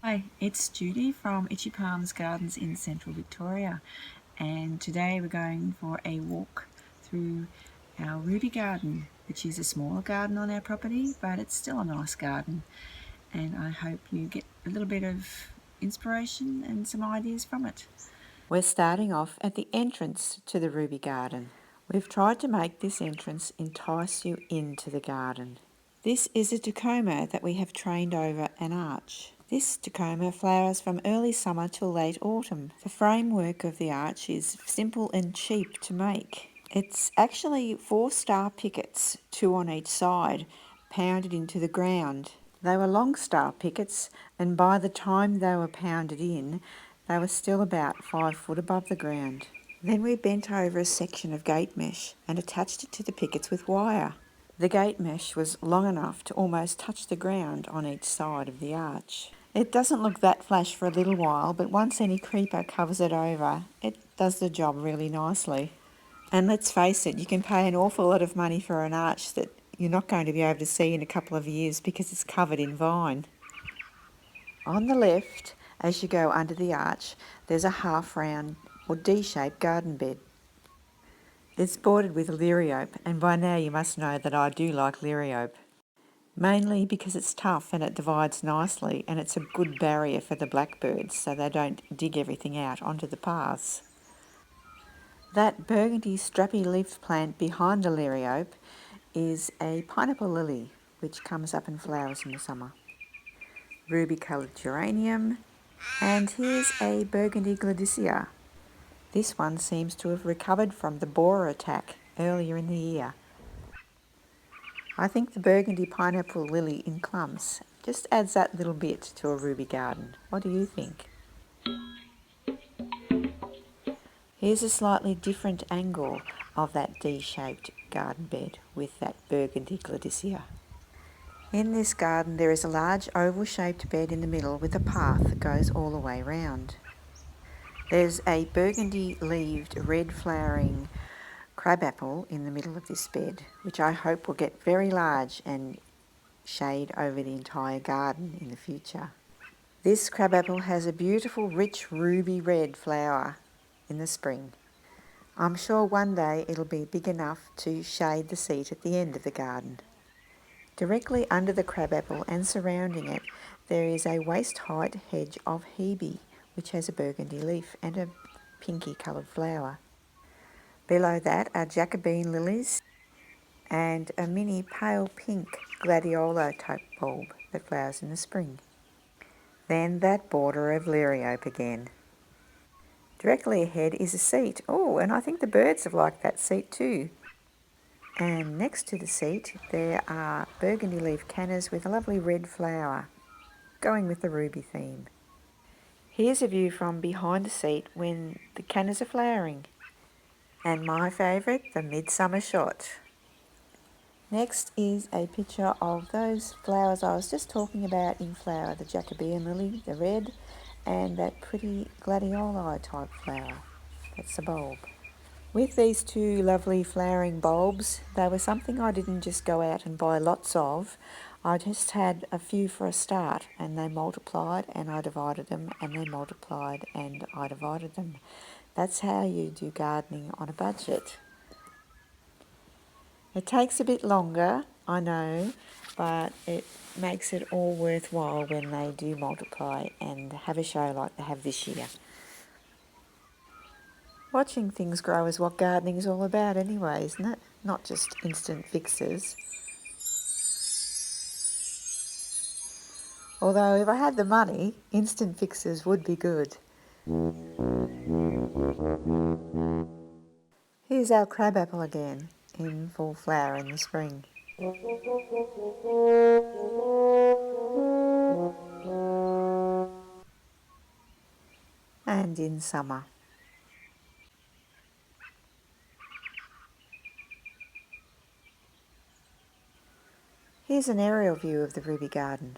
Hi, it's Judy from Itchypalmsgardens in central Victoria, and today we're going for a walk through our ruby garden, which is a smaller garden on our property, but it's still a nice garden, and I hope you get a little bit of inspiration and some ideas from it. We're starting off at the entrance to the ruby garden. We've tried to make this entrance entice you into the garden. This is a Tacoma that we have trained over an arch. This Tacoma flowers from early summer till late autumn. The framework of the arch is simple and cheap to make. It's actually 4 star pickets, 2 on each side, pounded into the ground. They were long star pickets, and by the time they were pounded in, they were still about 5 foot above the ground. Then we bent over a section of gate mesh and attached it to the pickets with wire. The gate mesh was long enough to almost touch the ground on each side of the arch. It doesn't look that flash for a little while, but once any creeper covers it over, it does the job really nicely. And let's face it, you can pay an awful lot of money for an arch that you're not going to be able to see in a couple of years because it's covered in vine. On the left, as you go under the arch, there's a half-round or D-shaped garden bed. It's bordered with liriope, and by now you must know that I do like liriope, mainly because it's tough and it divides nicely, and it's a good barrier for the blackbirds so they don't dig everything out onto the paths. That burgundy strappy leaf plant behind the liriope is a pineapple lily, which comes up and flowers in the summer. Ruby coloured geranium, and here's a burgundy gladyssia. This one seems to have recovered from the borer attack earlier in the year. I think the burgundy pineapple lily in clumps just adds that little bit to a ruby garden. What do you think? Here's a slightly different angle of that D-shaped garden bed with that burgundy gladyssia. In this garden there is a large oval-shaped bed in the middle with a path that goes all the way round. There's a burgundy-leaved, red-flowering crabapple in the middle of this bed, which I hope will get very large and shade over the entire garden in the future. This crabapple has a beautiful, rich, ruby red flower in the spring. I'm sure one day it'll be big enough to shade the seat at the end of the garden. Directly under the crabapple and surrounding it, there is a waist-height hedge of hebe, which has a burgundy leaf and a pinky coloured flower. Below that are Jacobean lilies and a mini pale pink gladiolo type bulb that flowers in the spring. Then that border of liriope again. Directly ahead is a seat. Oh, and I think the birds have liked that seat too. And next to the seat there are burgundy leaf cannas with a lovely red flower, going with the ruby theme. Here's a view from behind the seat when the cannas are flowering. And my favourite, the midsummer shot. Next is a picture of those flowers I was just talking about in flower, the Jacobean lily, the red, and that pretty gladioli type flower. That's the bulb. With these two lovely flowering bulbs, they were something I didn't just go out and buy lots of. I just had a few for a start, and they multiplied and I divided them, and they multiplied and I divided them. That's how you do gardening on a budget. It takes a bit longer, I know, but it makes it all worthwhile when they do multiply and have a show like they have this year. Watching things grow is what gardening is all about anyway, isn't it? Not just instant fixes. Although if I had the money, instant fixes would be good. Here's our crabapple again, in full flower in the spring. And in summer. Here's an aerial view of the ruby garden.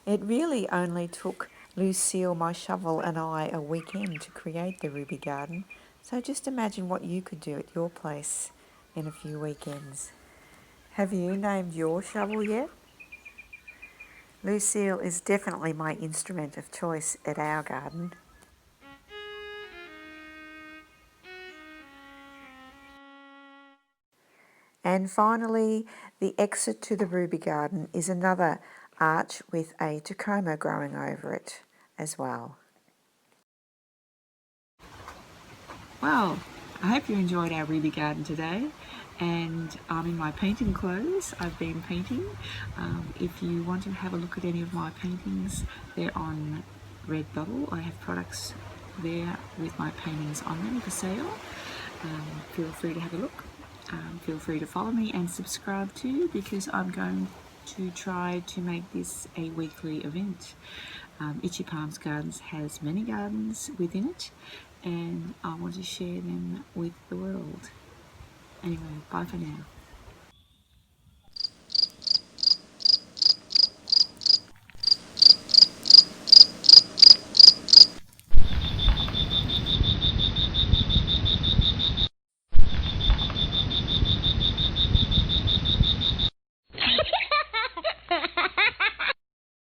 It really only took Lucille, my shovel, and I a weekend to create the ruby garden, so just imagine what you could do at your place in a few weekends. Have you named your shovel yet? Lucille is definitely my instrument of choice at our garden. And finally, the exit to the ruby garden is another arch with a tacoma growing over it as well. Well, I hope you enjoyed our ruby garden today, and I'm in my painting clothes. I've been painting. If you want to have a look at any of my paintings, they're on Redbubble. I have products there with my paintings on them for sale. Feel free to have a look. Feel free to follow me and subscribe too, because I'm going to try to make this a weekly event. Itchypalmsgardens has many gardens within it, and I want to share them with the world. Anyway, bye for now.